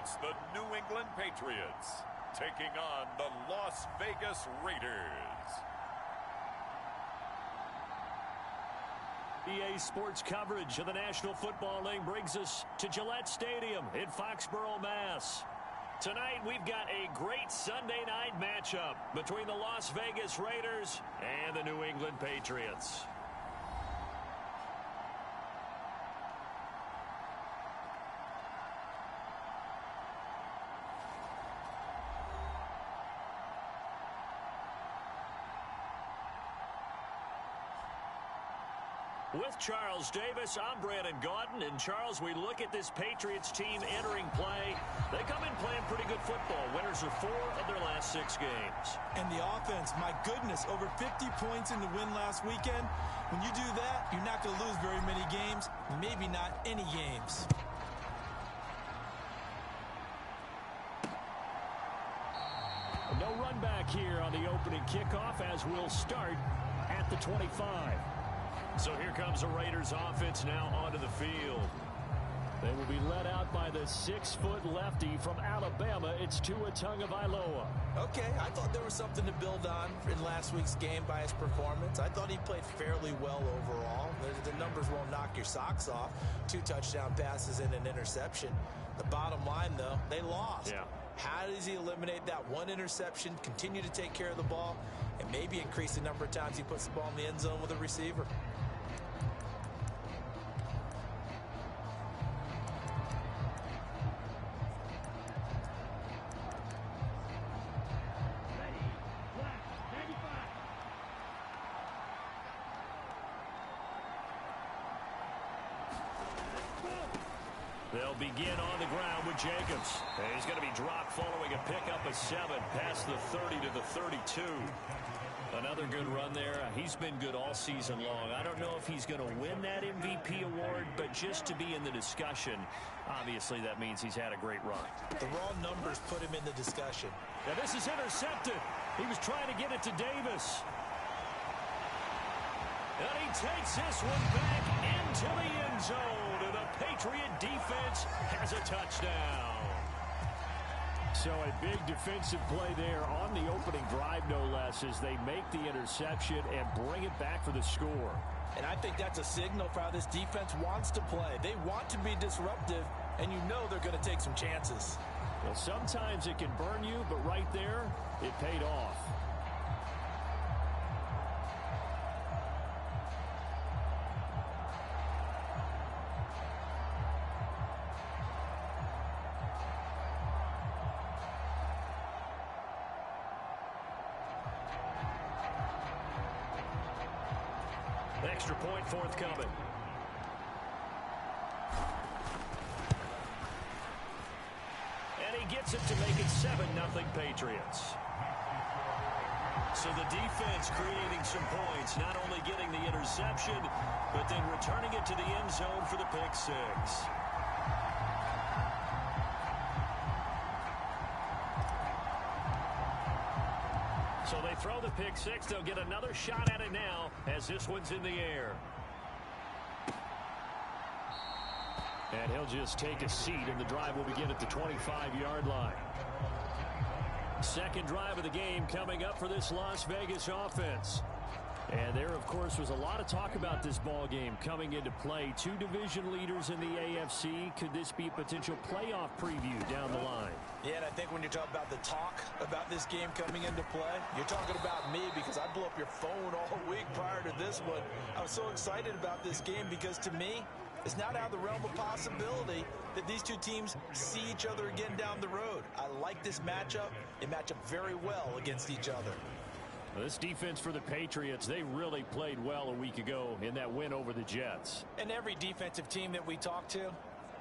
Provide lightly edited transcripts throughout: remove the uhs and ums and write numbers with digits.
It's the New England Patriots taking on the Las Vegas Raiders. EA Sports coverage of the National Football League brings us to Gillette Stadium in Foxborough, Mass. Tonight, we've got a great Sunday night matchup between the Las Vegas Raiders and the New England Patriots. With Charles Davis, I'm Brandon Gaudin. And Charles, we look at this Patriots team entering play. They come in playing pretty good football. Winners of 4 of their last 6 games. And the offense, my goodness, over 50 points in the win last weekend. When you do that, you're not going to lose very many games, maybe not any games. No run back here on the opening kickoff as we'll start at the 25. So here comes the Raiders offense now onto the field. They will be led out by the 6-foot lefty from Alabama. It's Tua Tagovailoa. Okay, I thought there was something to build on in last week's game by his performance. I thought he played fairly well overall. The numbers won't knock your socks off. 2 touchdown passes and an interception. The bottom line, though, they lost. Yeah. How does he eliminate that 1 interception, continue to take care of the ball, and maybe increase the number of times he puts the ball in the end zone with a receiver? They'll begin on the ground with Jacobs. And he's going to be dropped following a pickup of 7 past the 30 to the 32. Another good run there. He's been good all season long. I don't know if he's going to win that MVP award, but just to be in the discussion, obviously that means he's had a great run. The raw numbers put him in the discussion. Now this is intercepted. He was trying to get it to Davis. And he takes this one back into the end zone. And the Patriot defense has a touchdown. So a big defensive play there on the opening drive, no less, as they make the interception and bring it back for the score. And I think that's a signal for how this defense wants to play. They want to be disruptive, and you know they're going to take some chances. Well, sometimes it can burn you, but right there, it paid off. Extra point forthcoming. And he gets it to make it 7-0 Patriots. So the defense creating some points, not only getting the interception, but then returning it to the end zone for the pick 6. So they throw the pick 6. They'll get another shot at it now as this one's in the air. And he'll just take a seat, and the drive will begin at the 25-yard line. Second drive of the game coming up for this Las Vegas offense. And there, of course, was a lot of talk about this ball game coming into play. 2 division leaders in the AFC. Could this be a potential playoff preview down the line? Yeah, and I think when you're talking about the talk about this game coming into play, you're talking about me because I blew up your phone all week prior to this one. I was so excited about this game because, to me, it's not out of the realm of possibility that these 2 teams see each other again down the road. I like this matchup. They match up very well against each other. Well, this defense for the Patriots, they really played well a week ago in that win over the Jets. And every defensive team that we talk to,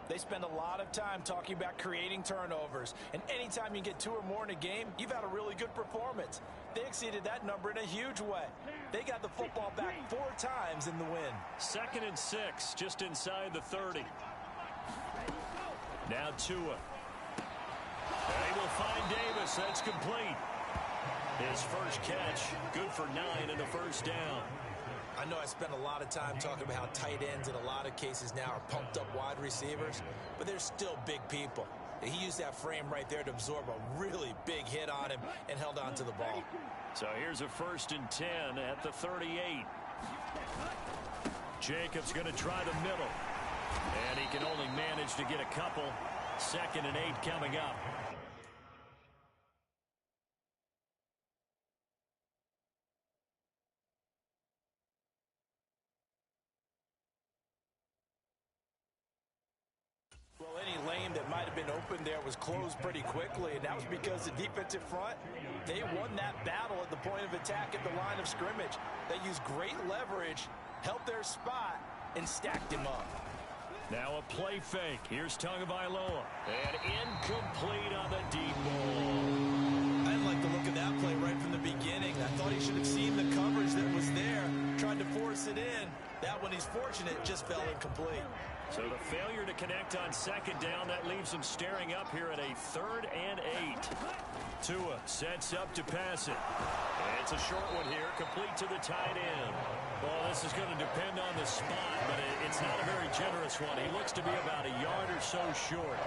they spend a lot of time talking about creating turnovers. And anytime you get 2 or more in a game, you've had a really good performance. They exceeded that number in a huge way. They got the football back 4 times in the win. 2nd and 6, just inside the 30. Now Tua. They will find Davis. That's complete. His first catch, good for 9 and a first down. I know I spent a lot of time talking about how tight ends in a lot of cases now are pumped up wide receivers, but they're still big people. He used that frame right there to absorb a really big hit on him and held on to the ball. So here's a 1st and 10 at the 38. Jacobs going to try the middle. And he can only manage to get a couple. 2nd and 8 coming up. Well, any lane that might have been open there was closed pretty quickly, and that was because the defensive front, they won that battle at the point of attack at the line of scrimmage. They used great leverage, held their spot, and stacked him up. Now a play fake. Here's Tagovailoa. And incomplete on the deep ball. I didn't like the look of that play right from the beginning. I thought he should have seen the coverage that was there, tried to force it in. That one, he's fortunate, just fell incomplete. So the failure to connect on 2nd down, that leaves him staring up here at a 3rd and 8. Tua sets up to pass it. And it's a short one here, complete to the tight end. Well, this is going to depend on the spot, but it's not a very generous one. He looks to be about a yard or so short.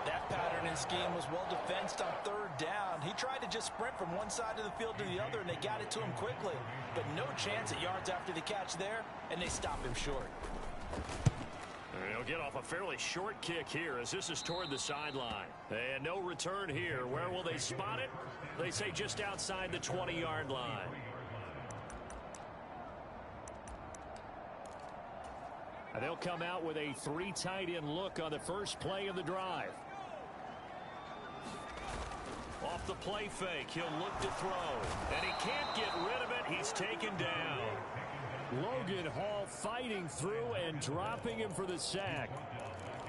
That pattern and scheme was well defensed on 3rd down. He tried to just sprint from one side of the field to the other, and they got it to him quickly. But no chance at yards after the catch there, and they stop him short. He'll get off a fairly short kick here as this is toward the sideline. And no return here. Where will they spot it? They say just outside the 20-yard line. And they'll come out with a 3 tight end look on the first play of the drive. Off the play fake, he'll look to throw. And he can't get rid of it. He's taken down. Logan Hall fighting through and dropping him for the sack.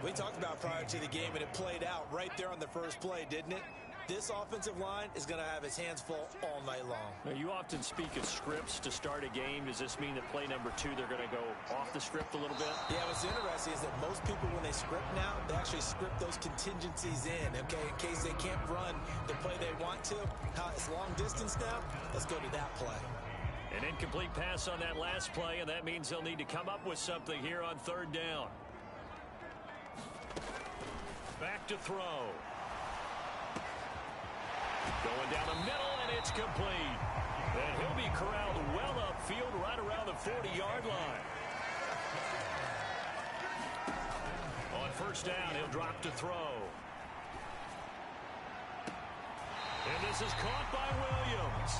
We talked about prior to the game, and it played out right there on the first play, didn't it? This offensive line is going to have his hands full all night long. Now, you often speak of scripts to start a game. Does this mean that play number 2, they're going to go off the script a little bit? Yeah, what's interesting is that most people, when they script now, they actually script those contingencies in, okay, in case they can't run the play they want to. It's long distance now. Let's go to that play. An incomplete pass on that last play, and that means they'll need to come up with something here on 3rd down. Back to throw. Going down the middle, and it's complete. And he'll be corralled well upfield right around the 40-yard line. On 1st down, he'll drop to throw. And this is caught by Williams.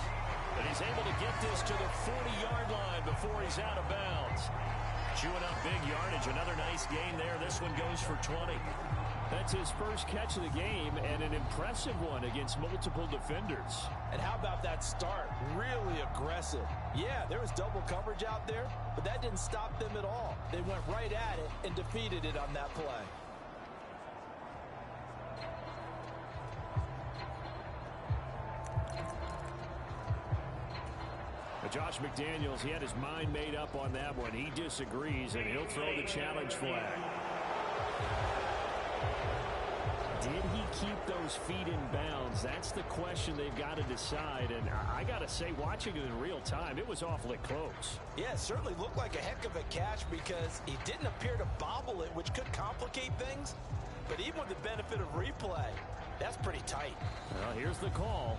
And he's able to get this to the 40-yard line before he's out of bounds. Chewing up big yardage. Another nice gain there. This one goes for 20. That's his first catch of the game, and an impressive one against multiple defenders. And how about that start? Really aggressive. Yeah, there was double coverage out there, but that didn't stop them at all. They went right at it and defeated it on that play. Josh McDaniels, he had his mind made up on that one. He disagrees, and he'll throw the challenge flag. Did he keep those feet in bounds? That's the question they've got to decide. And I got to say, watching it in real time, it was awfully close. Yeah, it certainly looked like a heck of a catch because he didn't appear to bobble it, which could complicate things. But even with the benefit of replay, that's pretty tight. Well, here's the call.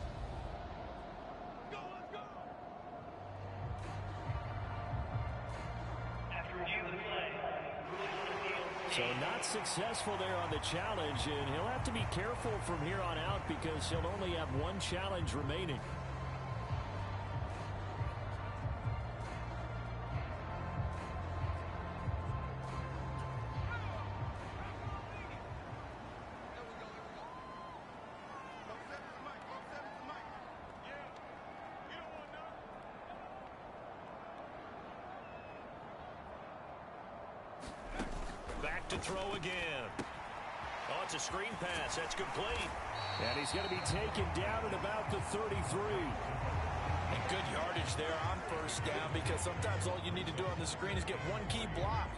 So not successful there on the challenge, and he'll have to be careful from here on out because he'll only have one challenge remaining. Back to throw again. Oh, it's a screen pass. That's complete. And he's going to be taken down at about the 33. And good yardage there on 1st down because sometimes all you need to do on the screen is get one key block.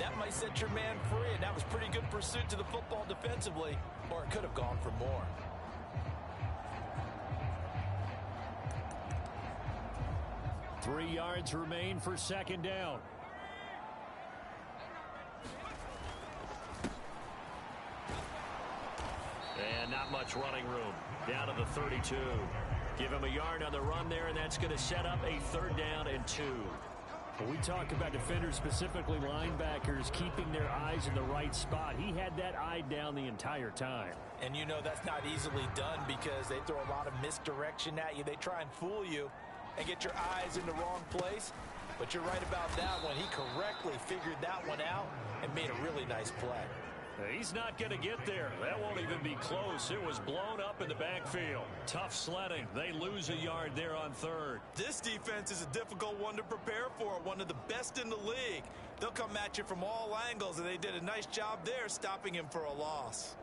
That might set your man free, and that was pretty good pursuit to the football defensively, or it could have gone for more. Three yards remain for 2nd down. not much running room. Down to the 32. Give him a yard on the run there, and that's going to set up a 3rd down and 2. When we talk about defenders, specifically linebackers, keeping their eyes in the right spot. He had that eye down the entire time. And you know that's not easily done because they throw a lot of misdirection at you. They try and fool you and get your eyes in the wrong place. But you're right about that one. He correctly figured that one out and made a really nice play. He's not going to get there. That won't even be close. It was blown up in the backfield. Tough sledding. They lose a yard there on 3rd. This defense is a difficult one to prepare for. One of the best in the league. They'll come at you from all angles, and they did a nice job there stopping him for a loss.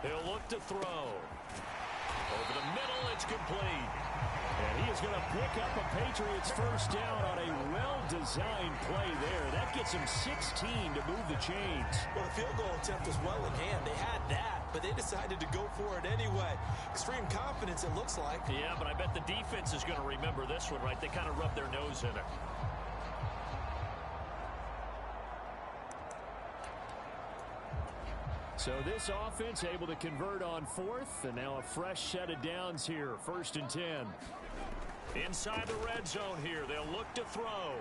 He'll look to throw. Over the middle, it's complete. And he is going to pick up a Patriots 1st down on a well-designed play there. That gets him 16 to move the chains. Well, the field goal attempt was well in hand. They had that, but they decided to go for it anyway. Extreme confidence, it looks like. Yeah, but I bet the defense is going to remember this one, right? They kind of rubbed their nose in it. So this offense able to convert on 4th, and now a fresh set of downs here, 1st and 10. Inside the red zone here, they'll look to throw.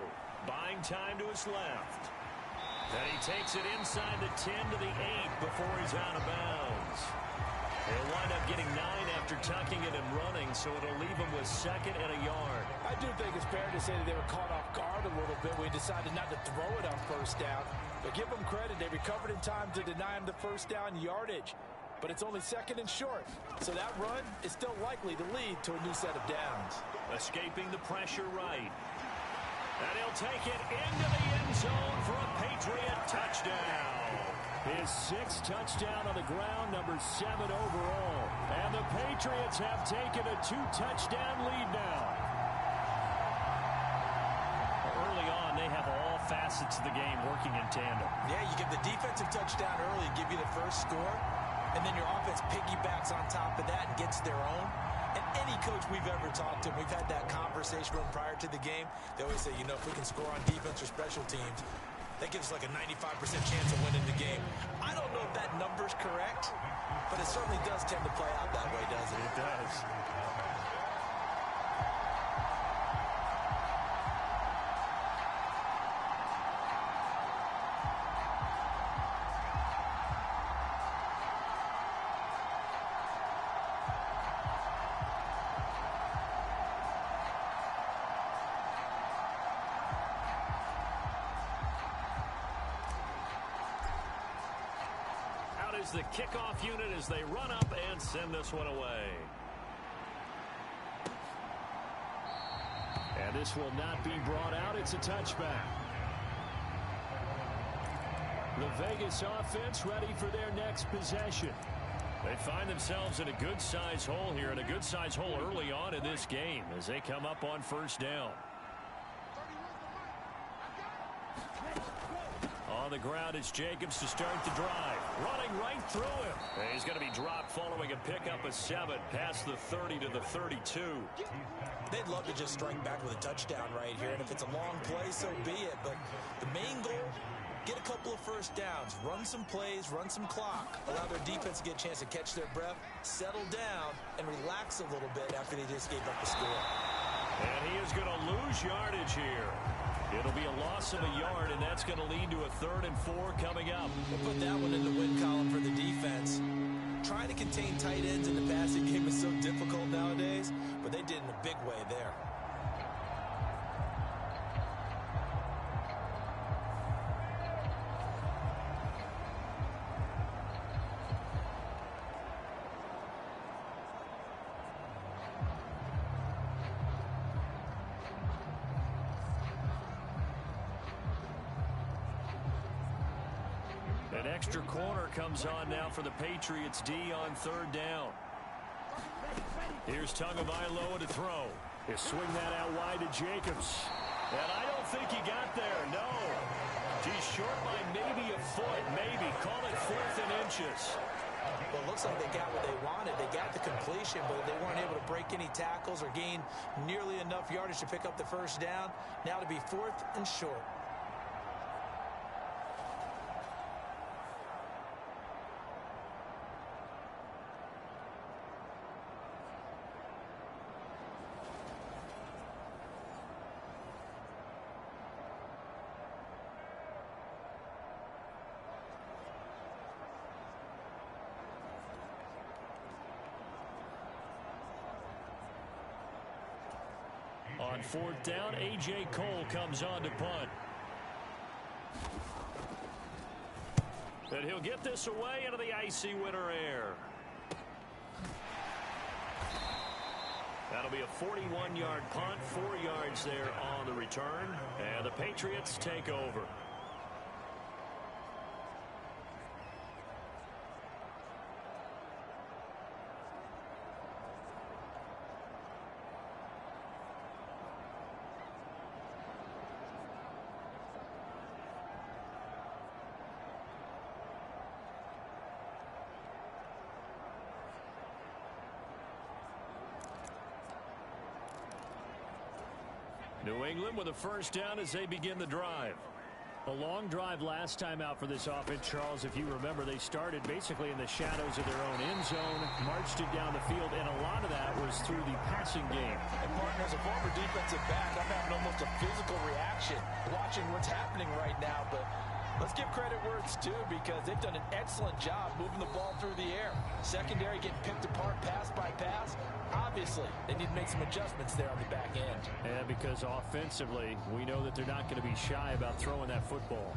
Buying time to his left. Then he takes it inside the 10 to the 8 before he's out of bounds. He'll wind up getting 9 after tucking it and running, so it'll leave him with 2nd and a yard. I do think it's fair to say that they were caught off guard a little bit when he decided not to throw it on 1st down. But give them credit, they recovered in time to deny him the 1st down yardage. But it's only 2nd and short. So that run is still likely to lead to a new set of downs. Escaping the pressure right. And he'll take it into the end zone for a Patriot touchdown. His 6th touchdown on the ground, number 7 overall. And the Patriots have taken a 2-touchdown lead now. Early on, they have all facets of the game working in tandem. Yeah, you give the defensive touchdown early, give you the first score, and then your offense piggybacks on top of that and gets their own. And any coach we've ever talked to, we've had that conversation with them prior to the game. They always say, you know, if we can score on defense or special teams, that gives us like a 95% chance of winning the game. I don't know if that number's correct, but it certainly does tend to play out that way, doesn't it? It does. The kickoff unit as they run up and send this one away. And this will not be brought out. It's a touchback. The Vegas offense ready for their next possession. They find themselves in a good-sized hole here, and a good-sized hole early on in this game as they come up on 1st down. On the ground, it's Jacobs to start the drive. Running right through him. And he's going to be dropped following a pickup of 7 past the 30 to the 32. They'd love to just strike back with a touchdown right here, and if it's a long play, so be it. But the main goal, get a couple of 1st downs, run some plays, run some clock, allow their defense to get a chance to catch their breath, settle down, and relax a little bit after they just gave up the score. And he is going to lose yardage here. It'll be a loss of a yard, and that's going to lead to a 3rd and 4 coming up. We'll put that one in the win column for the defense. Trying to contain tight ends in the passing game is so difficult nowadays, but they did in a big way there. An extra corner comes on now for the Patriots D on 3rd down. Here's Tagovailoa to throw. He'll swing that out wide to Jacobs. And I don't think he got there, no. He's short by maybe a foot, maybe. Call it 4th and inches. Well, it looks like they got what they wanted. They got the completion, but they weren't able to break any tackles or gain nearly enough yardage to pick up the first down. Now to be 4th and short. On 4th down, A.J. Cole comes on to punt. And he'll get this away into the icy winter air. That'll be a 41-yard punt, 4 yards there on the return. And the Patriots take over. New England with a first down as they begin the drive. A long drive last time out for this offense, Charles. If you remember, they started basically in the shadows of their own end zone, marched it down the field, and a lot of that was through the passing game. And partner, as a former defensive back, I'm having almost a physical reaction watching what's happening right now. But let's give credit where it's due, because they've done an excellent job moving the ball through the air. Secondary getting picked apart pass by pass. Obviously, they need to make some adjustments there on the back end. Yeah, because offensively, we know that they're not going to be shy about throwing that football.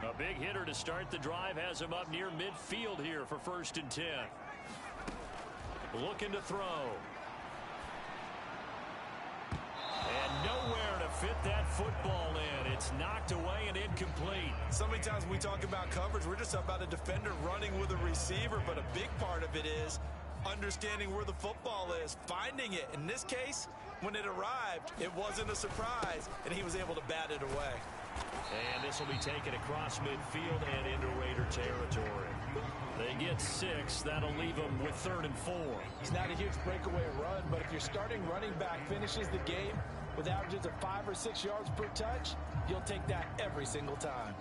A big hitter to start the drive has him up near midfield here for 1st and 10. Looking to throw. And nowhere to fit that football in. It's knocked away and incomplete. So many times we talk about coverage, we're just about a defender running with a receiver, but a big part of it is understanding where the football is, finding it. In this case, when it arrived, it wasn't a surprise, and he was able to bat it away. And this will be taken across midfield and into Raider territory. They get 6. That'll leave them with 3rd and 4. It's not a huge breakaway run, but if your starting running back finishes the game with averages of 5 or 6 yards per touch, you'll take that every single time.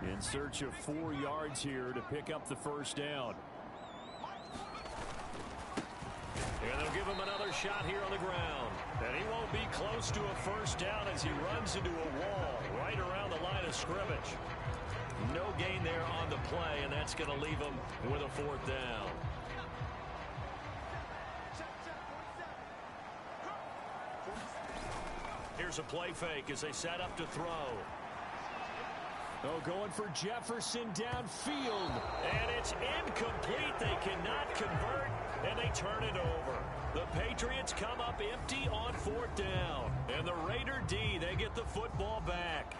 In search of 4 yards here to pick up the first down. And they'll give him another shot here on the ground. And he won't be close to a first down as he runs into a wall right around the line of scrimmage. No gain there on the play, and that's going to leave him with a 4th down. Here's a play fake as they set up to throw. Oh, going for Jefferson downfield. And it's incomplete. They cannot convert, and they turn it over. The Patriots come up empty on 4th down. And the Raider D, they get the football back.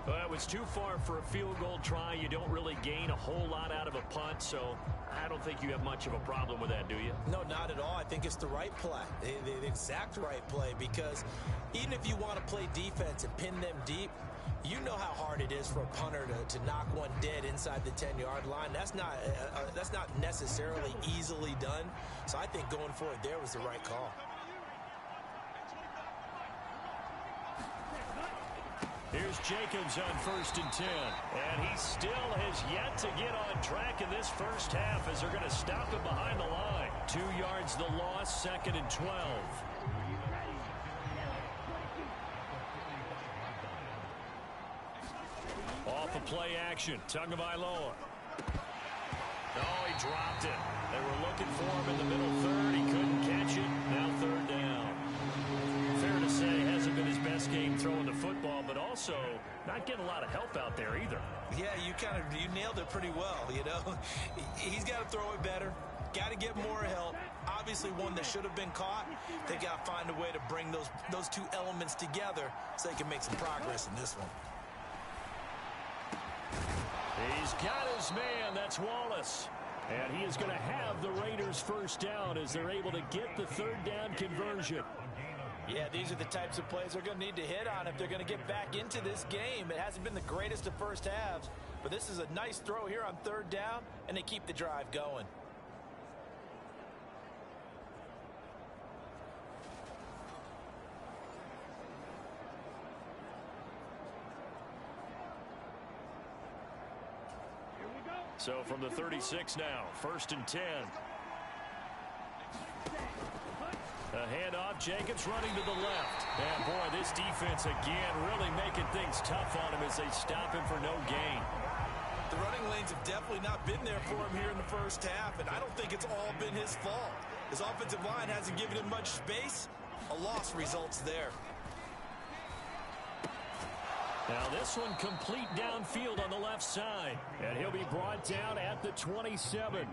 Well, it was too far for a field goal try. You don't really gain a whole lot out of a punt, so I don't think you have much of a problem with that, do you? No, not at all. I think it's the right play, the exact right play, because even if you want to play defense and pin them deep, you know how hard it is for a punter to knock one dead inside the 10-yard line. That's not necessarily easily done. So I think going for it there was the right call. Here's Jacobs on 1st and 10. And he still has yet to get on track in this first half as they're going to stop him behind the line. 2 yards the loss, 2nd and 12. Off a play action. Tagovailoa. Oh, he dropped it. They were looking for him in the middle third. He couldn't catch it. Now 3rd down. Fair to say, hasn't been his best game throwing the football, but also not getting a lot of help out there either. Yeah, you nailed it pretty well, you know. He's got to throw it better. Got to get more help. Obviously one that should have been caught. They got to find a way to bring those two elements together so they can make some progress in this one. He's got his man. That's Wallace. And he is going to have the Raiders first down as they're able to get the third down conversion. Yeah, these are the types of plays they're going to need to hit on if they're going to get back into this game. It hasn't been the greatest of first halves, but this is a nice throw here on third down, and they keep the drive going. So from the 36 now, 1st and 10. A handoff, Jacobs running to the left. And boy, this defense again really making things tough on him as they stop him for no gain. The running lanes have definitely not been there for him here in the first half, and I don't think it's all been his fault. His offensive line hasn't given him much space. A loss results there. Now this one complete downfield on the left side. And he'll be brought down at the 27.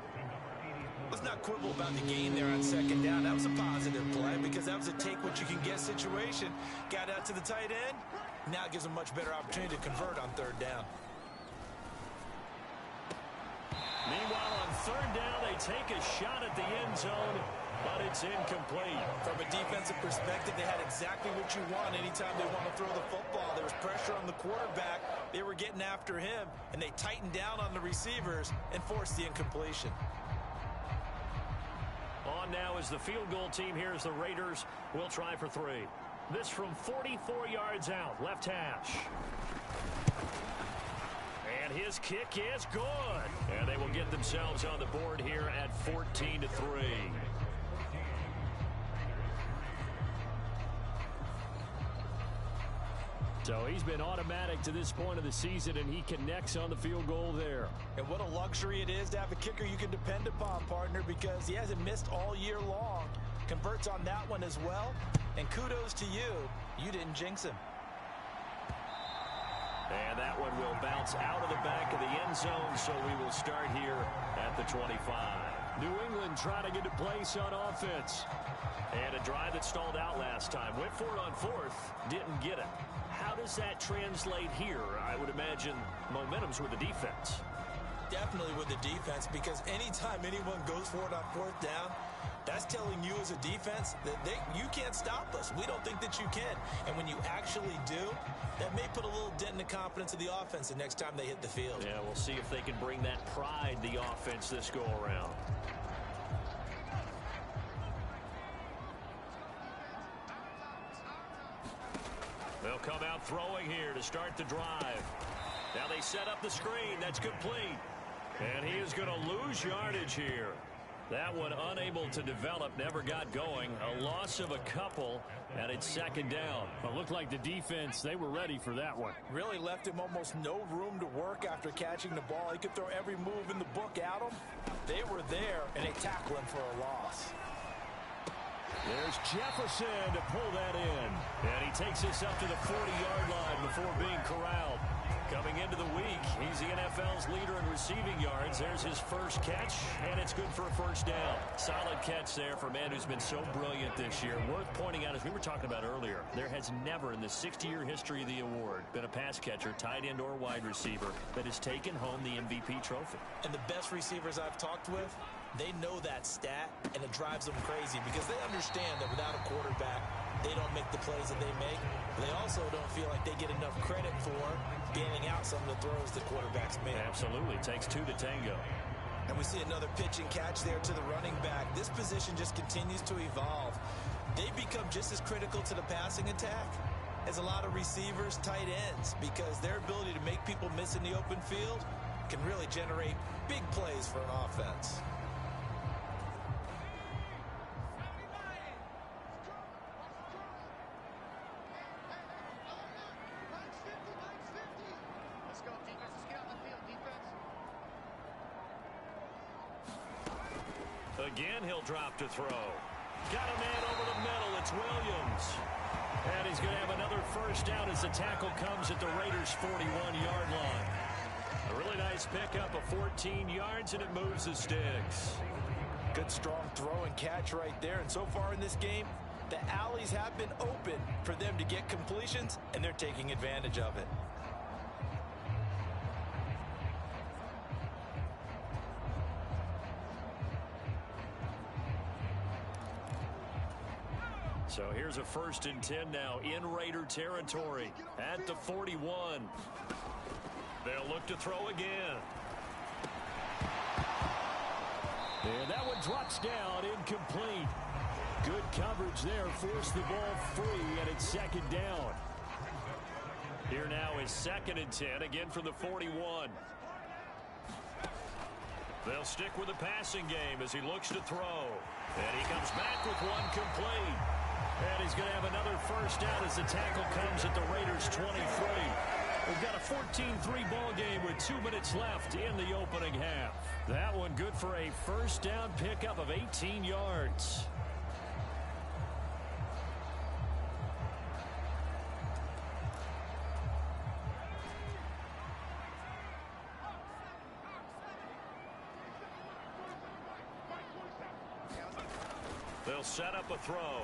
Let's not quibble about the gain there on second down. That was a positive play because that was a take-what-you-can-get situation. Got out to the tight end. Now it gives him a much better opportunity to convert on third down. Meanwhile, on third down, they take a shot at the end zone, but it's incomplete. From a defensive perspective, they had exactly what you want anytime they want to throw the football. There was pressure on the quarterback. They were getting after him, and they tightened down on the receivers and forced the incompletion. On now is the field goal team here as the Raiders will try for 3. This from 44 yards out, left hash. And his kick is good. And they will get themselves on the board here at 14-3. So he's been automatic to this point of the season, and he connects on the field goal there. And what a luxury it is to have a kicker you can depend upon, partner, because he hasn't missed all year long. Converts on that one as well. And kudos to you. You didn't jinx him. And that one will bounce out of the back of the end zone, so we will start here at the 25. New England trying to get a place on offense. And a drive that stalled out last time. Went for it on 4th, didn't get it. How does that translate here? I would imagine momentum's with the defense. Definitely with the defense, because anytime anyone goes for it on 4th down, that's telling you as a defense that you can't stop us. We don't think that you can. And when you actually do, that may put a little dent in the confidence of the offense the next time they hit the field. Yeah, we'll see if they can bring that pride, the offense, this go-around. They'll come out throwing here to start the drive. Now they set up the screen. That's complete. And he is going to lose yardage here. That one unable to develop, never got going. A loss of a couple, and it's 2nd down. It looked like the defense, they were ready for that one. Really left him almost no room to work after catching the ball. He could throw every move in the book at him. They were there, and they tackle him for a loss. There's Jefferson to pull that in. And he takes this up to the 40-yard line before being corralled. Coming into the week, he's the NFL's leader in receiving yards. There's his first catch, and it's good for a first down. Solid catch there for a man who's been so brilliant this year. Worth pointing out, as we were talking about earlier, there has never in the 60-year history of the award been a pass catcher, tight end or wide receiver, that has taken home the MVP trophy. And the best receivers I've talked with, they know that stat, and it drives them crazy because they understand that without a quarterback, they don't make the plays that they make. They also don't feel like they get enough credit for bailing out some of the throws the quarterbacks make. Absolutely. Takes 2 to tango. And we see another pitch and catch there to the running back. This position just continues to evolve. They become just as critical to the passing attack as a lot of receivers, tight ends, because their ability to make people miss in the open field can really generate big plays for an offense. Again, he'll drop to throw. Got a man over the middle. It's Williams. And he's going to have another first down as the tackle comes at the Raiders' 41-yard line. A really nice pickup of 14 yards, and it moves the sticks. good, strong throw and catch right there. And so far in this game, the alleys have been open for them to get completions, and they're taking advantage of it. So here's a 1st and 10 now in Raider territory at the 41. They'll look to throw again. And that one drops down, incomplete. Good coverage there, forced the ball free, and it's 2nd down. Here now is 2nd and 10, again from the 41. They'll stick with the passing game as he looks to throw. And he comes back with one complete. And he's going to have another 1st down as the tackle comes at the Raiders' 23. We've got a 14-3 ball game with 2 minutes left in the opening half. That one good for a 1st down pickup of 18 yards. They'll set up a throw.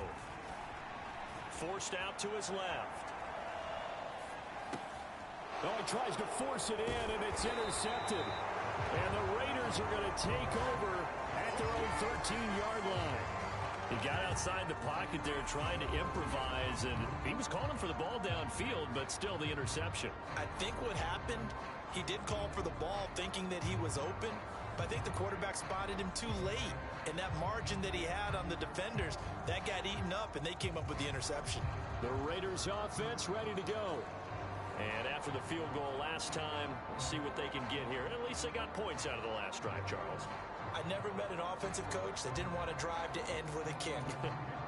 Forced out to his left. Oh, he tries to force it in, and it's intercepted. And the Raiders are going to take over at their own 13-yard line. He got outside the pocket there trying to improvise, and he was calling for the ball downfield, but still the interception. I think what happened, he did call for the ball thinking that he was open, but I think the quarterback spotted him too late. And that margin that he had on the defenders, that got eaten up, and they came up with the interception. The Raiders offense ready to go. And after the field goal last time, we'll see what they can get here. At least they got points out of the last drive, Charles. I never met an offensive coach that didn't want to drive to end with a kick.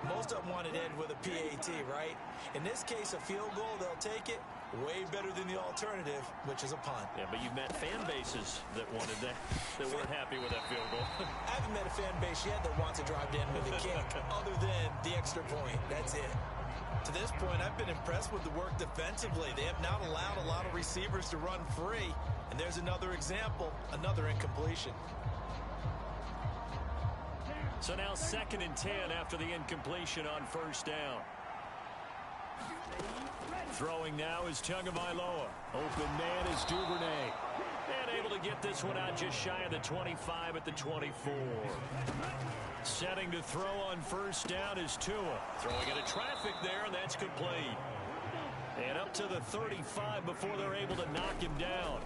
Most of them wanted to end with a PAT, right? In this case, a field goal, they'll take it. Way better than the alternative, which is a punt. Yeah, but you've met fan bases that wanted that weren't happy with that field goal. I haven't met a fan base yet that wants to drive to end with a kick, other than the extra point. That's it. To this point, I've been impressed with the work defensively. They have not allowed a lot of receivers to run free. And there's another example, another incompletion. So now 2nd and 10 after the incompletion on 1st down. Throwing now is Tagovailoa. Open man is Duvernay. And able to get this one out just shy of the 25 at the 24. Setting to throw on 1st down is Tua. Throwing into traffic there, and that's complete. And up to the 35 before they're able to knock him down.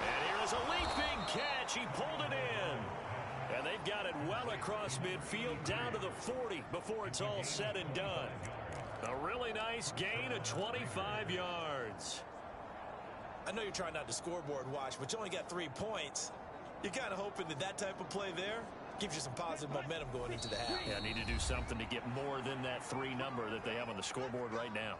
And here is a leaping catch. He pulled it in. And they've got it well across midfield down to the 40 before it's all said and done. A really nice gain of 25 yards. I know you're trying not to scoreboard watch, but you only got 3 points. You're kind of hoping that that type of play there gives you some positive momentum going into the half. Yeah, need to do something to get more than that 3 number that they have on the scoreboard right now.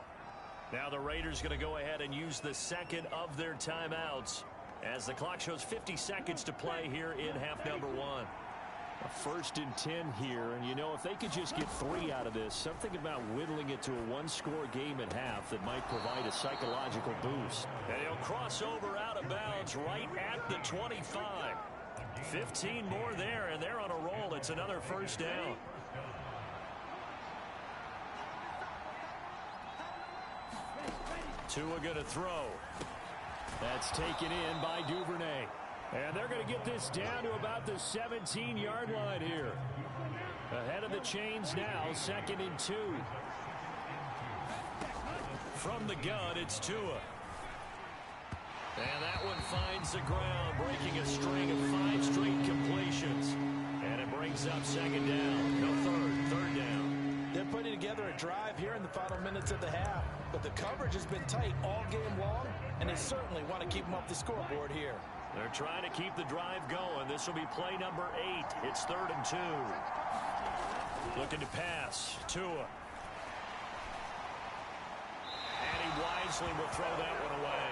Now the Raiders going to go ahead and use the 2nd of their timeouts as the clock shows 50 seconds to play here in half number 1. A 1st and 10 here, and you know, if they could just get 3 out of this, something about whittling it to a 1-score game at half that might provide a psychological boost. And he'll cross over out of bounds right at the 25. 15 more there, and they're on a roll. It's another 1st down. Tua going to throw. That's taken in by Duvernay. And they're going to get this down to about the 17-yard line here. Ahead of the chains now, 2nd and 2. From the gun, it's Tua. And that one finds the ground, breaking a string of 5 straight completions. And it brings up 2nd down. No, third down. They're putting together a drive here in the final minutes of the half. But the coverage has been tight all game long, and they certainly want to keep them off the scoreboard here. They're trying to keep the drive going. This will be play number 8. It's 3rd and 2. Looking to pass. Tua. And he wisely will throw that one away.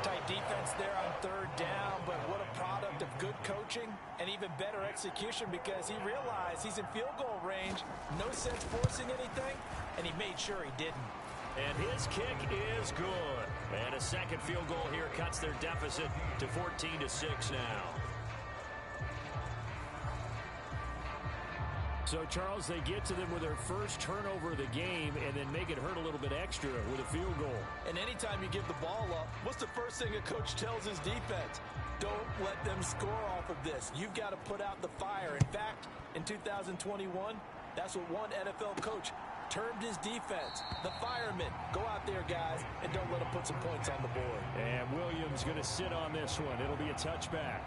Tight defense there on 3rd down, but what a product of good coaching and even better execution, because he realized he's in field goal range. No sense forcing anything, and he made sure he didn't. And his kick is good. And a second field goal here cuts their deficit to 14-6 now. So, Charles, they get to them with their first turnover of the game and then make it hurt a little bit extra with a field goal. And anytime you give the ball up, what's the first thing a coach tells his defense? Don't let them score off of this. You've got to put out the fire. In fact, in 2021, that's what one NFL coach termed his defense, the firemen. Go out there, guys, and don't let them put some points on the board. And Williams going to sit on this one. It'll be a touchback.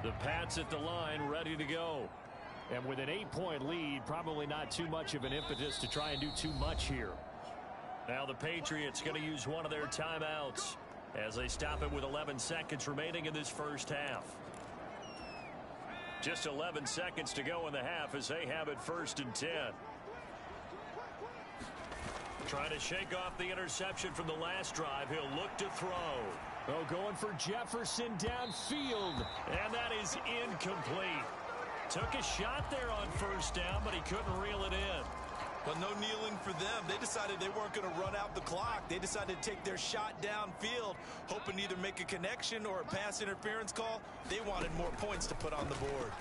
The Pats at the line, ready to go. And with an 8-point lead, probably not too much of an impetus to try and do too much here. Now the Patriots going to use one of their timeouts as they stop it with 11 seconds remaining in this first half. Just 11 seconds to go in the half as they have it 1st and 10. Trying to shake off the interception from the last drive. He'll look to throw. Oh, going for Jefferson downfield. And that is incomplete. Took a shot there on 1st down, but he couldn't reel it in. But no kneeling for them. They decided they weren't going to run out the clock. They decided to take their shot downfield, hoping to either make a connection or a pass interference call. They wanted more points to put on the board.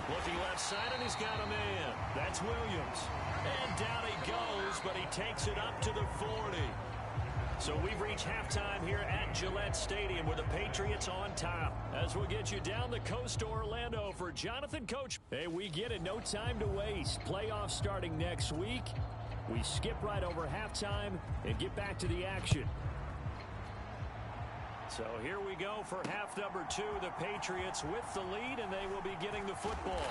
Looking left side, and he's got a man. That's Williams. And down he goes, but he takes it up to the 40. So we've reached halftime here at Gillette Stadium with the Patriots on top. As we'll get you down the coast to Orlando for Jonathan Coach. Hey, we get it. No time to waste. Playoffs starting next week. We skip right over halftime and get back to the action. So here we go for half number 2. The Patriots with the lead, and they will be getting the football.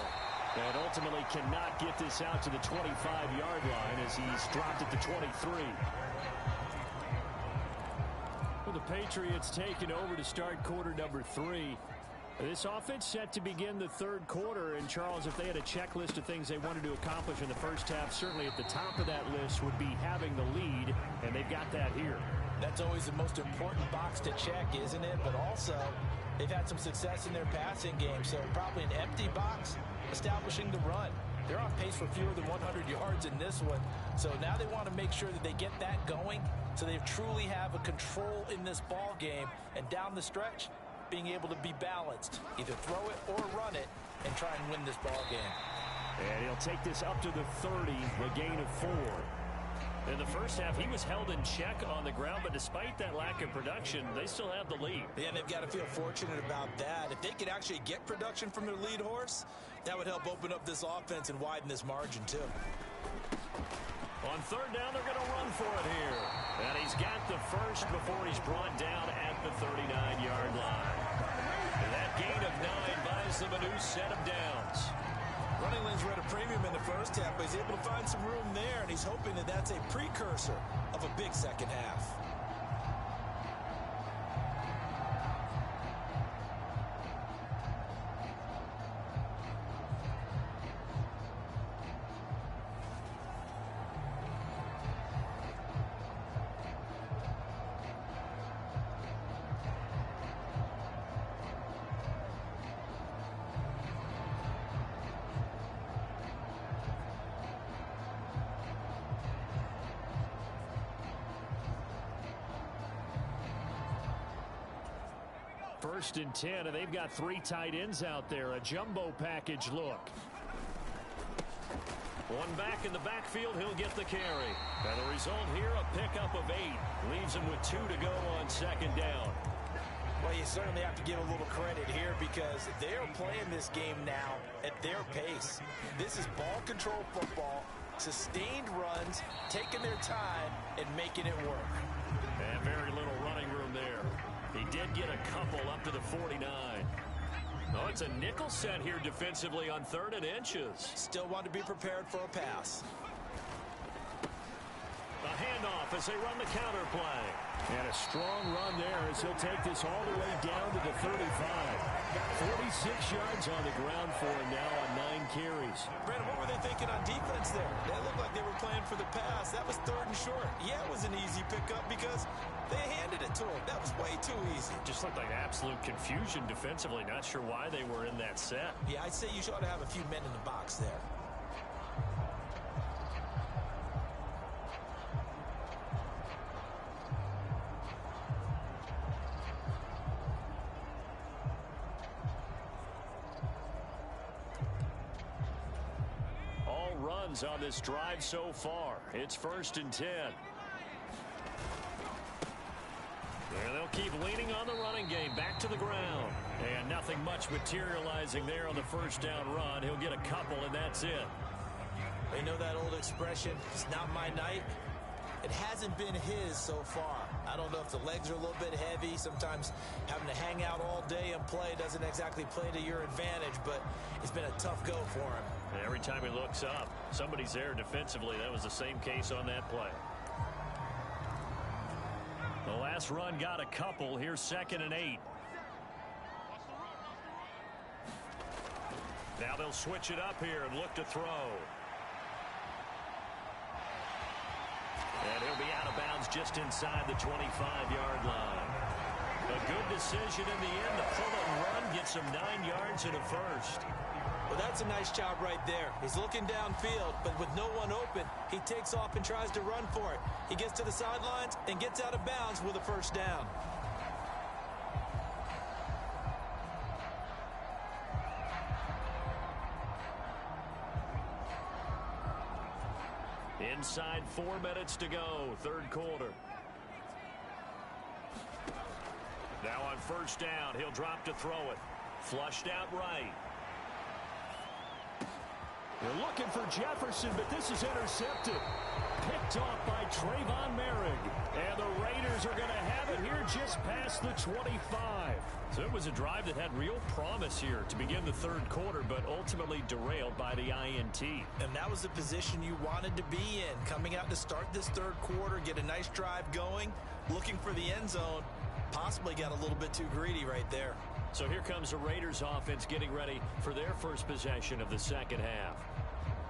And ultimately cannot get this out to the 25-yard line as he's dropped it to 23. Well, the Patriots taking over to start quarter number 3. This offense set to begin the 3rd quarter. And, Charles, if they had a checklist of things they wanted to accomplish in the first half, certainly at the top of that list would be having the lead, and they've got that here. That's always the most important box to check, isn't it? But also, they've had some success in their passing game, so probably an empty box establishing the run. They're on pace for fewer than 100 yards in this one, so now they want to make sure that they get that going so they truly have a control in this ball game, and down the stretch, being able to be balanced, either throw it or run it, and try and win this ball game. And he'll take this up to the 30, a gain of 4. In the first half, he was held in check on the ground, but despite that lack of production, they still have the lead. Yeah, and they've got to feel fortunate about that. If they could actually get production from their lead horse, that would help open up this offense and widen this margin, too. On 3rd down, they're going to run for it here. And he's got the first before he's brought down at the 39-yard line. And that gain of 9 buys them a new set of downs. Running lanes were at a premium in the first half, but he's able to find some room there, and he's hoping that that's a precursor of a big second half. First and 10, and they've got 3 tight ends out there. A jumbo package look. One back in the backfield, he'll get the carry. And the result here, a pickup of 8. Leaves him with 2 to go on 2nd down. Well, you certainly have to give a little credit here because they're playing this game now at their pace. This is ball control football, sustained runs, taking their time, and making it work. And very little running room there. He did get a couple up to the 49. Oh, it's a nickel set here defensively on 3rd and inches. Still want to be prepared for a pass. A handoff as they run the counter play. And a strong run there as he'll take this all the way down to the 35. 46 yards on the ground for him now on 9 carries. Brandon, what were they thinking on defense there? That looked like they were playing for the pass. That was 3rd and short. Yeah, it was an easy pickup because they handed it to him. That was way too easy. Just looked like absolute confusion defensively. Not sure why they were in that set. Yeah, I'd say you ought to have a few men in the box there. On this drive so far. It's 1st and 10. And they'll keep leaning on the running game. Back to the ground. And nothing much materializing there on the 1st down run. He'll get a couple, and that's it. They know that old expression, it's not my night. It hasn't been his so far. I don't know if the legs are a little bit heavy. Sometimes having to hang out all day and play doesn't exactly play to your advantage, but it's been a tough go for him. And every time he looks up, somebody's there defensively. That was the same case on that play. The last run got a couple. Here's 2nd and 8. Now they'll switch it up here and look to throw. And he'll be out of bounds just inside the 25-yard line. A good decision in the end to pull and run, gets him 9 yards and a first. Well, that's a nice job right there. He's looking downfield, but with no one open, he takes off and tries to run for it. He gets to the sidelines and gets out of bounds with a 1st down. Inside 4 minutes to go, 3rd quarter. Now on 1st down, he'll drop to throw it. Flushed out right. They're looking for Jefferson, but this is intercepted. Picked off by Trayvon Merrick. And the Raiders are going to have it here just past the 25. So it was a drive that had real promise here to begin the 3rd quarter, but ultimately derailed by the INT. And that was the position you wanted to be in. Coming out to start this 3rd quarter, get a nice drive going, looking for the end zone. Possibly got a little bit too greedy right there. So here comes the Raiders offense getting ready for their first possession of the 2nd half.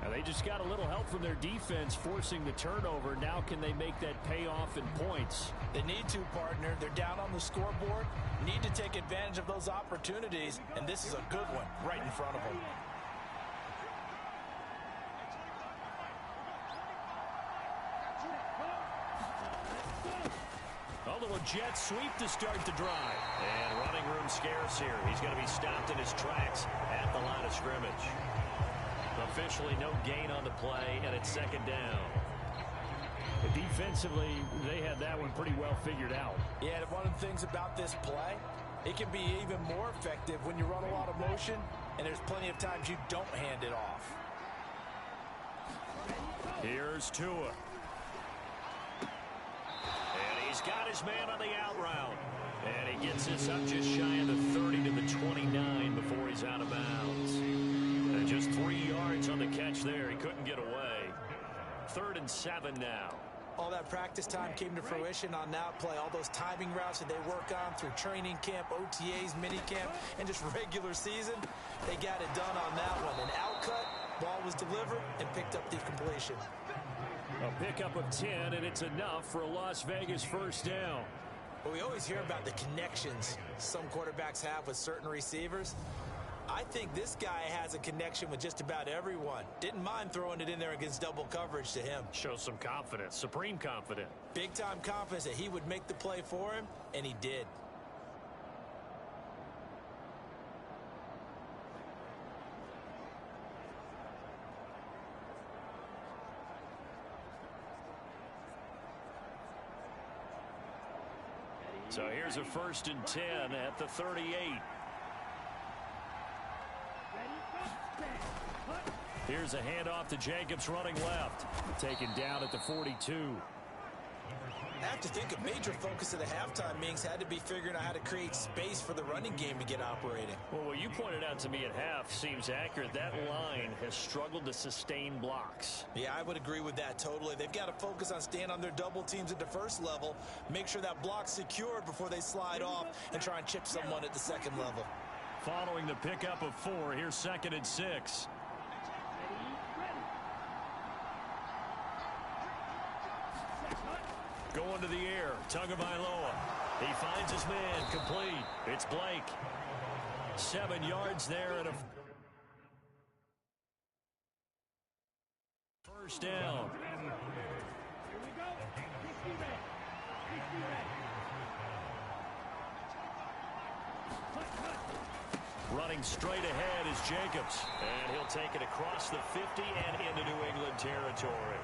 Now they just got a little help from their defense forcing the turnover. Now can they make that pay off in points? They need to, partner. They're down on the scoreboard. Need to take advantage of those opportunities, and this is a good one right in front of them. A little jet sweep to start the drive. And running room scarce here. He's going to be stopped in his tracks at the line of scrimmage. Officially no gain on the play, and it's 2nd down. Defensively, they had that one pretty well figured out. Yeah, one of the things about this play, it can be even more effective when you run a lot of motion, and there's plenty of times you don't hand it off. Here's Tua. And he's got his man on the out route. And he gets this up just shy of the 30 to the 29 before he's out of bounds. And just 3 yards on the catch there. He couldn't get away. 3rd and 7 now. All that practice time came to fruition on that play. All those timing routes that they work on through training camp, OTAs, minicamp, and just regular season, they got it done on that one. An outcut, ball was delivered, and picked up the completion. A pickup of 10, and it's enough for a Las Vegas 1st down. But we always hear about the connections some quarterbacks have with certain receivers. I think this guy has a connection with just about everyone. Didn't mind throwing it in there against double coverage to him. Shows some confidence, supreme confidence. Big-time confidence that he would make the play for him, and he did. So here's a 1st and 10 at the 38. Here's a handoff to Jacobs running left. Taken down at the 42. I have to think a major focus of the halftime meetings had to be figuring out how to create space for the running game to get operating. Well, what you pointed out to me at half seems accurate. That line has struggled to sustain blocks. Yeah, I would agree with that totally. They've got to focus on staying on their double teams at the first level, make sure that block's secured before they slide off and try and chip someone at the second level. Following the pickup of 4, here's 2nd and 6. Going to the air, Tagovailoa. He finds his man, complete. It's Blake. 7 yards there and a first down. Running straight ahead is Jacobs. And he'll take it across the 50 and into New England territory.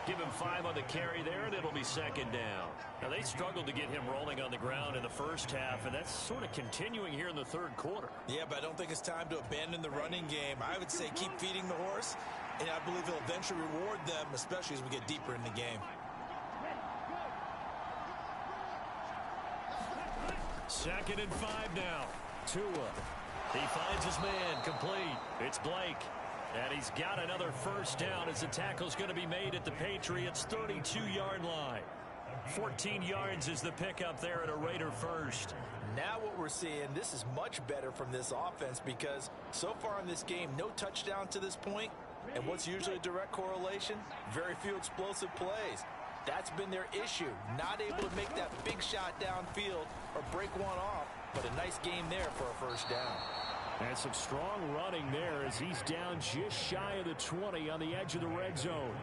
Give him 5 on the carry there, and it'll be 2nd down. Now, they struggled to get him rolling on the ground in the first half, and that's sort of continuing here in the third quarter. Yeah, but I don't think it's time to abandon the running game. I would say keep feeding the horse, and I believe he'll eventually reward them, especially as we get deeper in the game. 2nd and 5 now. Tua. He finds his man, complete. It's Blake. And he's got another first down as the tackle's going to be made at the Patriots' 32-yard line. 14 yards is the pickup there at a Raider first. Now what we're seeing, this is much better from this offense because so far in this game, no touchdown to this point. And what's usually a direct correlation? Very few explosive plays. That's been their issue. Not able to make that big shot downfield or break one off, but a nice game there for a first down. And some strong running there as he's down just shy of the 20 on the edge of the red zone.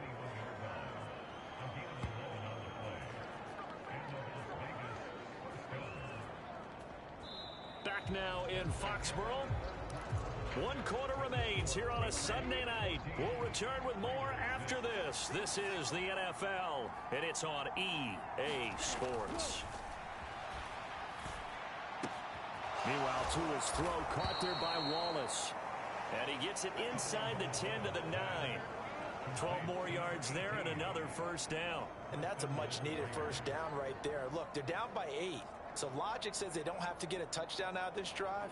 Back now in Foxborough. 1 quarter remains here on a Sunday night. We'll return with more after this. This is the NFL, and it's on EA Sports. Meanwhile, Tua's throw caught there by Wallace. And he gets it inside the 10 to the 9. 12 more yards there and another first down. And that's a much-needed first down right there. Look, they're down by 8. So logic says they don't have to get a touchdown out of this drive.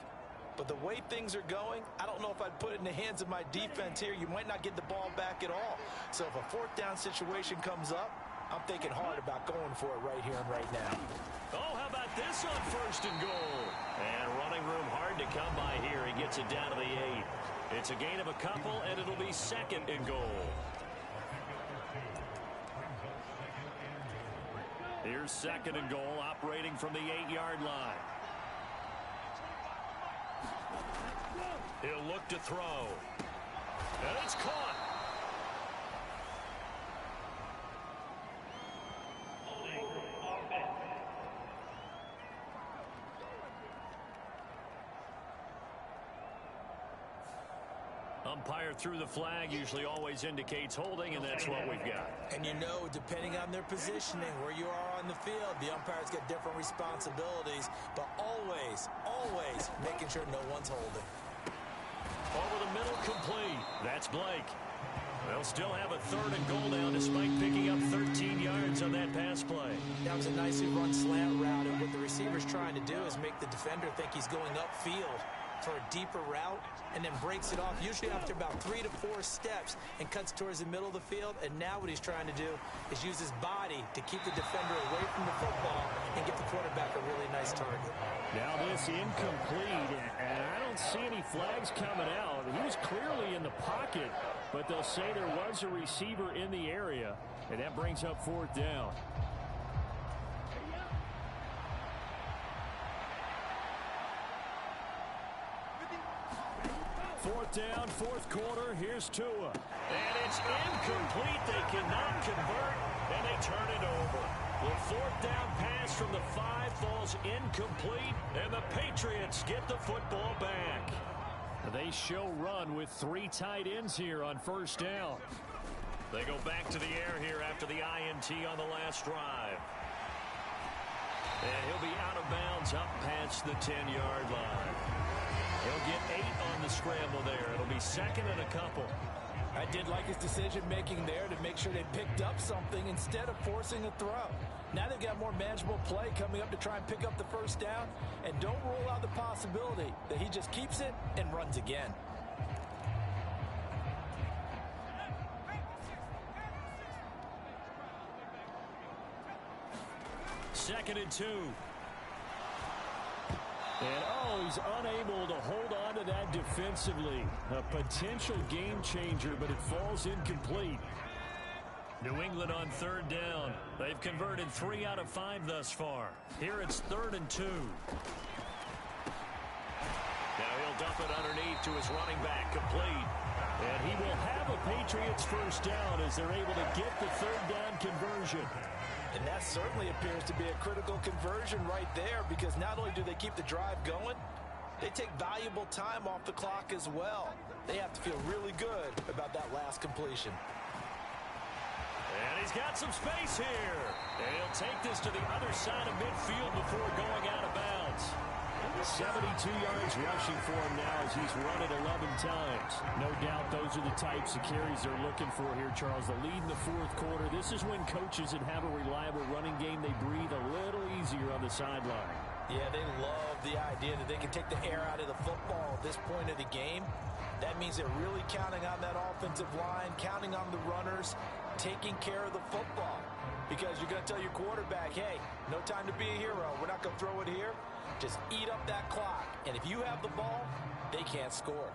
But the way things are going, I don't know if I'd put it in the hands of my defense here. You might not get the ball back at all. So if a 4th down situation comes up, I'm thinking hard about going for it right here and right now. Oh, how about this on 1st and goal? And running room hard to come by here. He gets it down to the 8. It's a gain of a couple, and it'll be 2nd and goal. Here's 2nd and goal, operating from the 8-yard line. He'll look to throw. And it's caught. Umpire through the flag usually always indicates holding, and that's what we've got. And you know, depending on their positioning, where you are on the field, the umpires get different responsibilities, but always, always making sure no one's holding. Over the middle, complete. That's Blake. They'll still have a 3rd and goal now despite picking up 13 yards on that pass play. That was a nicely run slant route, and what the receiver's trying to do is make the defender think he's going upfield for a deeper route, and then breaks it off usually after about 3 to 4 steps and cuts towards the middle of the field. And now what he's trying to do is use his body to keep the defender away from the football and give the quarterback a really nice target. Now this incomplete, and I don't see any flags coming out. He was clearly in the pocket, but they'll say there was a receiver in the area, and that brings up 4th down. Fourth down, 4th quarter. Here's Tua. And it's incomplete. They cannot convert, and they turn it over. The 4th down pass from the 5 falls incomplete, and the Patriots get the football back. They show run with 3 tight ends here on 1st down. They go back to the air here after the INT on the last drive. And he'll be out of bounds up past the 10-yard line. He'll get 8 on the scramble there. It'll be second and a couple. I did like his decision-making there to make sure they picked up something instead of forcing a throw. Now they've got more manageable play coming up to try and pick up the first down, and don't rule out the possibility that he just keeps it and runs again. Second and 2. And, he's unable to hold on to that defensively. A potential game changer, but it falls incomplete. New England on third down. They've converted 3 out of 5 thus far. Here it's 3rd and 2. Now he'll dump it underneath to his running back, complete. And he will have a Patriots first down as they're able to get the third down conversion. And that certainly appears to be a critical conversion right there, because not only do they keep the drive going, they take valuable time off the clock as well. They have to feel really good about that last completion. And he's got some space here. And he'll take this to the other side of midfield before going out of bounds. 72 yards rushing for him now as he's run it 11 times. No doubt those are the types of carries they're looking for here, Charles. The lead in the fourth quarter. This is when coaches that have a reliable running game, they breathe a little easier on the sideline. Yeah, they love the idea that they can take the air out of the football at this point of the game. That means they're really counting on that offensive line, counting on the runners, taking care of the football. Because you're going to tell your quarterback, hey, no time to be a hero. We're not going to throw it here. Just eat up that clock. And if you have the ball, they can't score.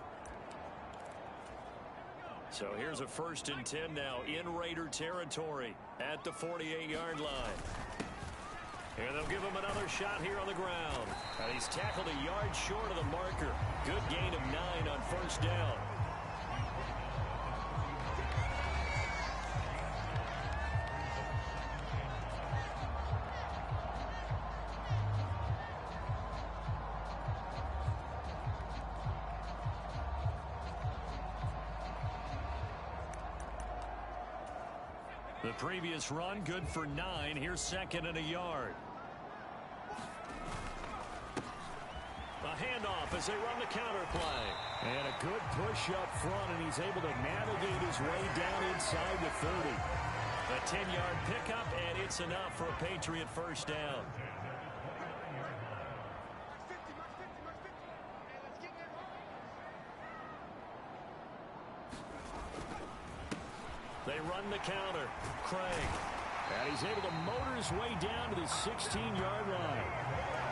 So here's a 1st and 10 now in Raider territory at the 48-yard line. And they'll give him another shot here on the ground. And he's tackled a yard short of the marker. Good gain of 9 on first down. The previous run good for 9. Here's 2nd and a yard. A handoff as they run the counter play. And a good push up front, and he's able to navigate his way down inside the 30. A 10-yard pickup, and it's enough for a Patriot first down. They run the counter. Craig. And he's able to motor his way down to the 16-yard line.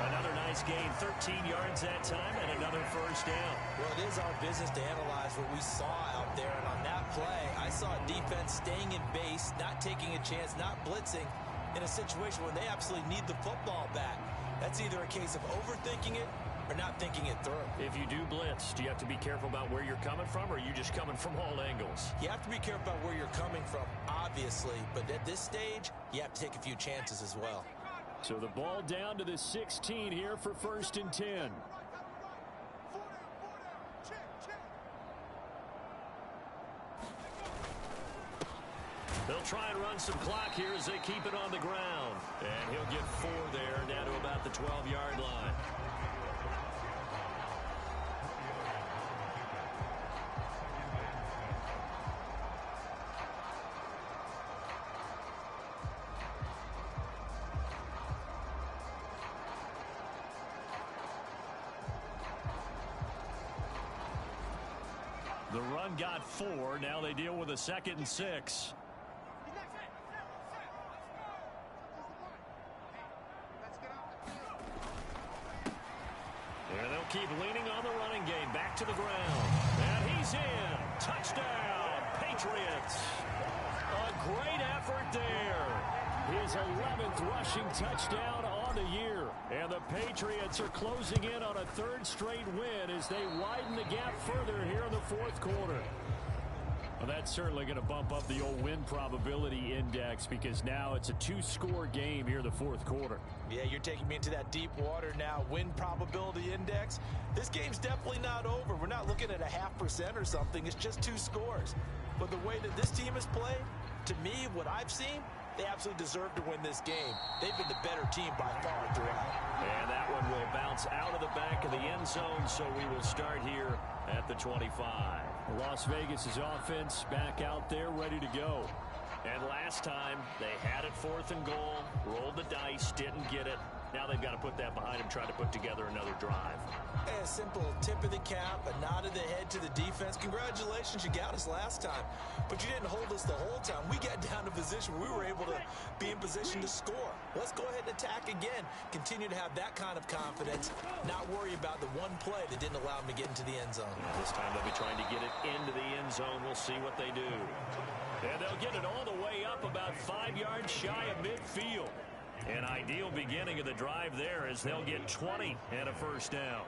Another nice gain, 13 yards that time, and another first down. Well, it is our business to analyze what we saw out there. And on that play, I saw a defense staying in base, not taking a chance, not blitzing in a situation where they absolutely need the football back. That's either a case of overthinking it or not thinking it through. If you do blitz, do you have to be careful about where you're coming from, or are you just coming from all angles? You have to be careful about where you're coming from, obviously. But at this stage, you have to take a few chances as well. So the ball down to the 16 here for 1st and 10. They'll try and run some clock here as they keep it on the ground. And he'll get 4 there, down to about the 12-yard line. The run got 4. Now they deal with a 2nd and 6. And they'll keep leaning on the running game. Back to the ground. And he's in. Touchdown, Patriots. A great effort there. His 11th rushing touchdown on the year. And the Patriots are closing in on a 3rd straight win as they widen the gap further here in the fourth quarter. Well, that's certainly going to bump up the old win probability index, because now it's a 2-score game here in the fourth quarter. Yeah, you're taking me into that deep water now. Win probability index. This game's definitely not over. We're not looking at a 0.5% or something. It's just 2 scores. But the way that this team has played, to me, what I've seen, They absolutely deserve to win this game. They've been the better team by far throughout. And that one will bounce out of the back of the end zone, so we will start here at the 25. Las Vegas' offense back out there ready to go. And last time, they had it 4th and goal, rolled the dice, didn't get it. Now they've got to put that behind them, try to put together another drive. A simple tip of the cap, a nod of the head to the defense. Congratulations, you got us last time. But you didn't hold us the whole time. We got down to position where we were able to be in position to score. Let's go ahead and attack again. Continue to have that kind of confidence. Not worry about the one play that didn't allow them to get into the end zone. Yeah, this time they'll be trying to get it into the end zone. We'll see what they do. And they'll get it all the way up about 5 yards shy of midfield. An ideal beginning of the drive there as they'll get 20 and a first down.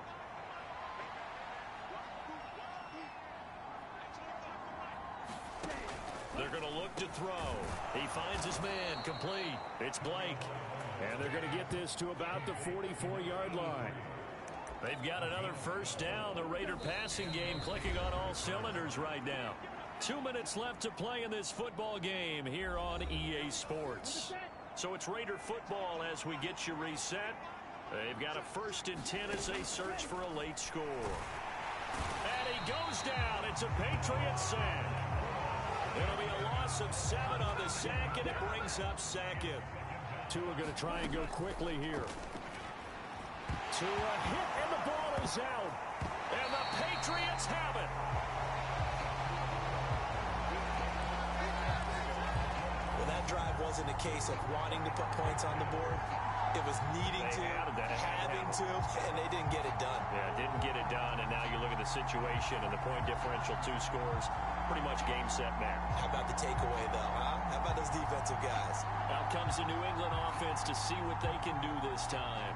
They're going to look to throw. He finds his man, complete. It's Blake. And they're going to get this to about the 44-yard line. They've got another first down. The Raider passing game clicking on all cylinders right now. 2 minutes left to play in this football game here on EA Sports. So it's Raider football as we get you reset. They've got a 1st and 10 as they search for a late score. And he goes down. It's a Patriots sack. It'll be a loss of 7 on the sack, and it brings up 2nd. Tua going to try and go quickly here. Tua hit, and the ball is out. And the Patriots have it. Well, that drive wasn't a case of wanting to put points on the board. It was needing to, having to, and they didn't get it done. Yeah, didn't get it done, and now you look at the situation and the point differential, 2 scores, pretty much game, set, match. How about the takeaway, though, huh? How about those defensive guys? Out comes the New England offense to see what they can do this time.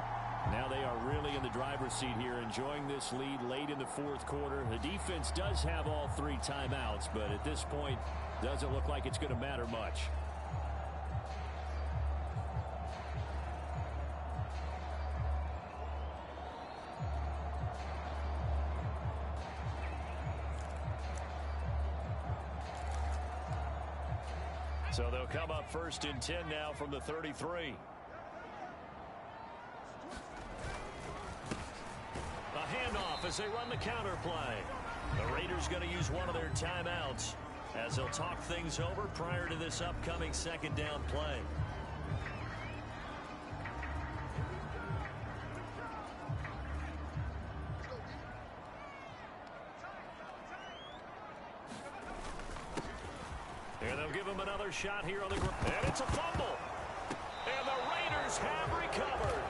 Now they are really in the driver's seat here, enjoying this lead late in the 4th quarter. The defense does have all 3 timeouts, but at this point, doesn't look like it's going to matter much. So they'll come up 1st and 10 now from the 33. A handoff as they run the counter play. The Raiders going to use one of their timeouts as they'll talk things over prior to this upcoming 2nd down play. And they'll give him another shot here on the ground. And it's a fumble. And the Raiders have recovered.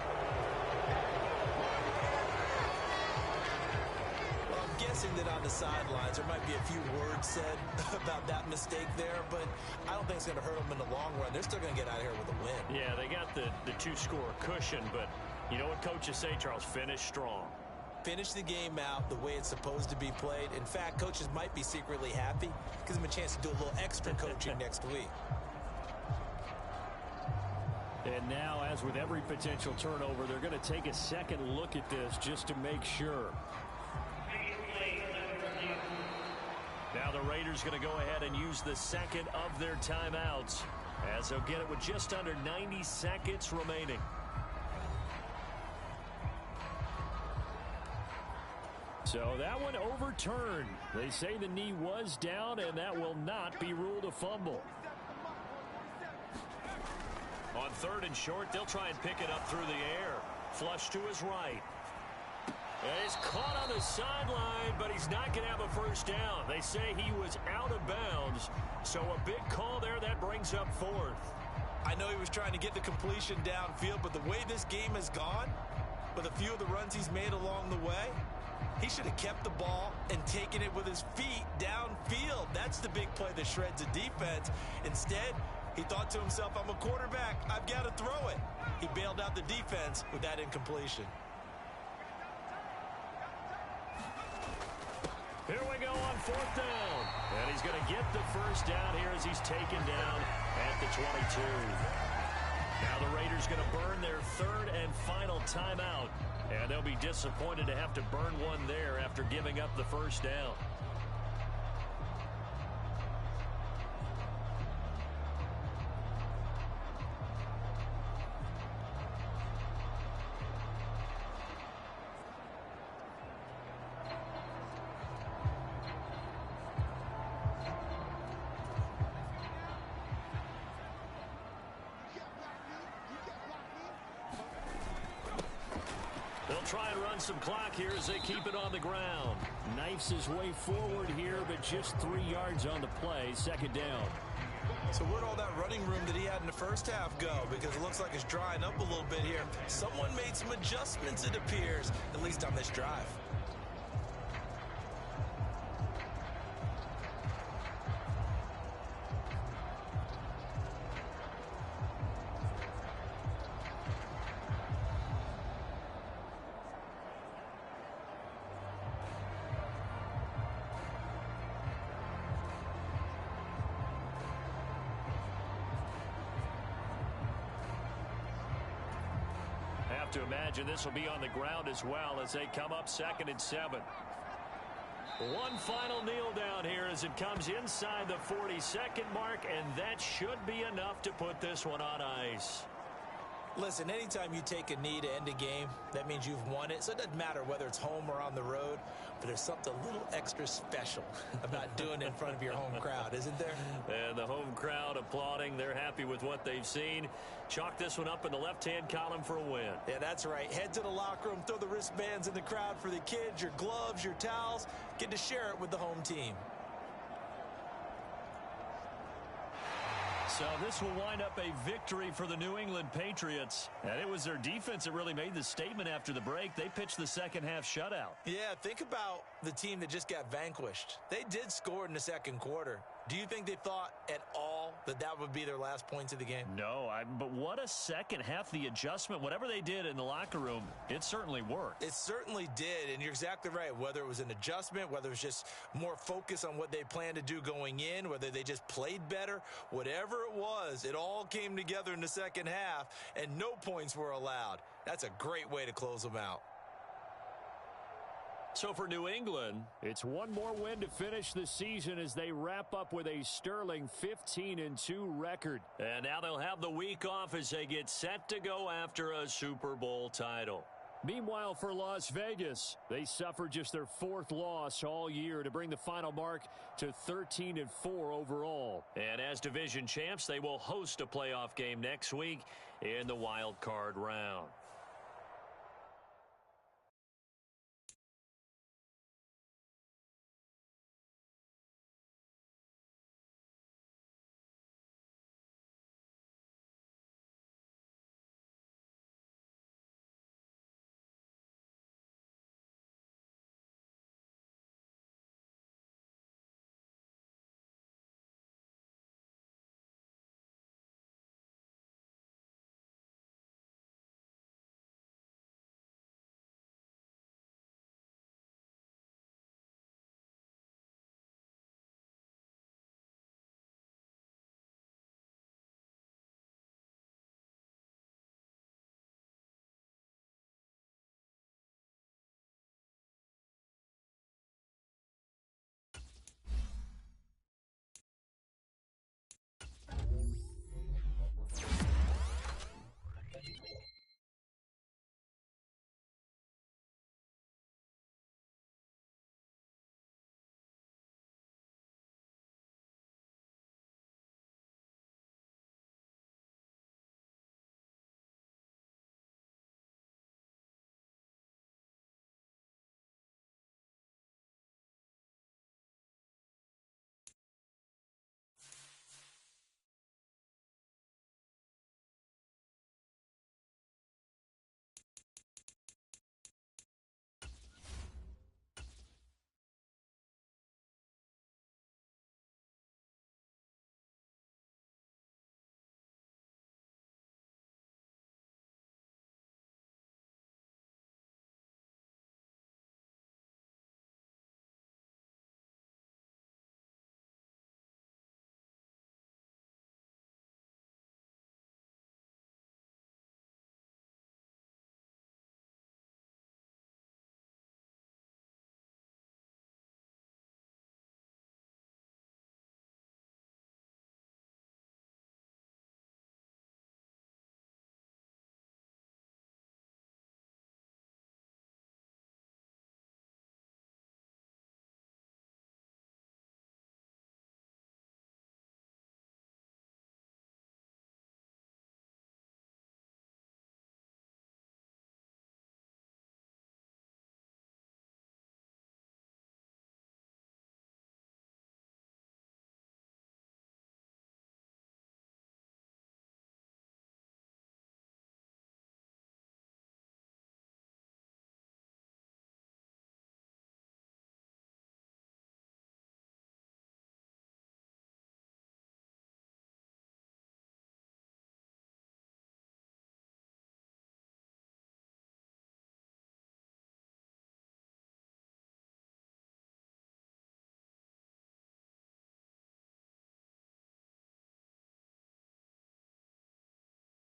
Well, I'm guessing that on the sidelines there might be a few words said about that mistake there, but I don't think it's going to hurt them in the long run. They're still going to get out of here with a win. Yeah, they got the 2-score cushion, but you know what coaches say, Charles? Finish strong. Finish the game out the way it's supposed to be played. In fact, coaches might be secretly happy. Gives them a chance to do a little extra coaching next week. And now, as with every potential turnover, they're going to take a second look at this just to make sure. Now the Raiders going to go ahead and use the 2nd of their timeouts as they'll get it with just under 90 seconds remaining. So that one overturned. They say the knee was down, and that will not be ruled a fumble. On 3rd and short, they'll try and pick it up through the air. Flush to his right. And he's caught on the sideline, but he's not going to have a first down. They say he was out of bounds. So a big call there that brings up 4th. I know he was trying to get the completion downfield, but the way this game has gone, with a few of the runs he's made along the way, he should have kept the ball and taken it with his feet downfield. That's the big play that shreds a defense. Instead, he thought to himself, I'm a quarterback. I've got to throw it. He bailed out the defense with that incompletion. Here we go on 4th down. And he's going to get the first down here as he's taken down at the 22. Now the Raiders going to burn their 3rd and final timeout. And they'll be disappointed to have to burn one there after giving up the first down. try and run some clock here as they keep it on the ground. Knifes his way forward here, but just 3 yards on the play. Second down. So where'd all that running room that he had in the first half go? Because it looks like it's drying up a little bit here. Someone made some adjustments, it appears, at least on this drive. To imagine this will be on the ground as well as they come up 2nd and 7. One final kneel down here as it comes inside the 40-second mark, and that should be enough to put this one on ice. Listen, anytime you take a knee to end a game, that means you've won it. So it doesn't matter whether it's home or on the road, but there's something a little extra special about doing it in front of your home crowd, isn't there? And the home crowd applauding. They're happy with what they've seen. Chalk this one up in the left-hand column for a win. Yeah, that's right. Head to the locker room, throw the wristbands in the crowd for the kids, your gloves, your towels. Get to share it with the home team. So this will wind up a victory for the New England Patriots. And it was their defense that really made the statement after the break. They pitched the second half shutout. Yeah, think about the team that just got vanquished. They did score in the second quarter. Do you think they thought at all that that would be their last points of the game? No, but what a second half. The adjustment, whatever they did in the locker room, it certainly worked. It certainly did, and you're exactly right. Whether it was an adjustment, whether it was just more focus on what they planned to do going in, whether they just played better, whatever it was, it all came together in the second half, and no points were allowed. That's a great way to close them out. So for New England, it's one more win to finish the season as they wrap up with a sterling 15-2 record. And now they'll have the week off as they get set to go after a Super Bowl title. Meanwhile, for Las Vegas, they suffered just their 4th loss all year to bring the final mark to 13-4 overall. And as division champs, they will host a playoff game next week in the wild card round.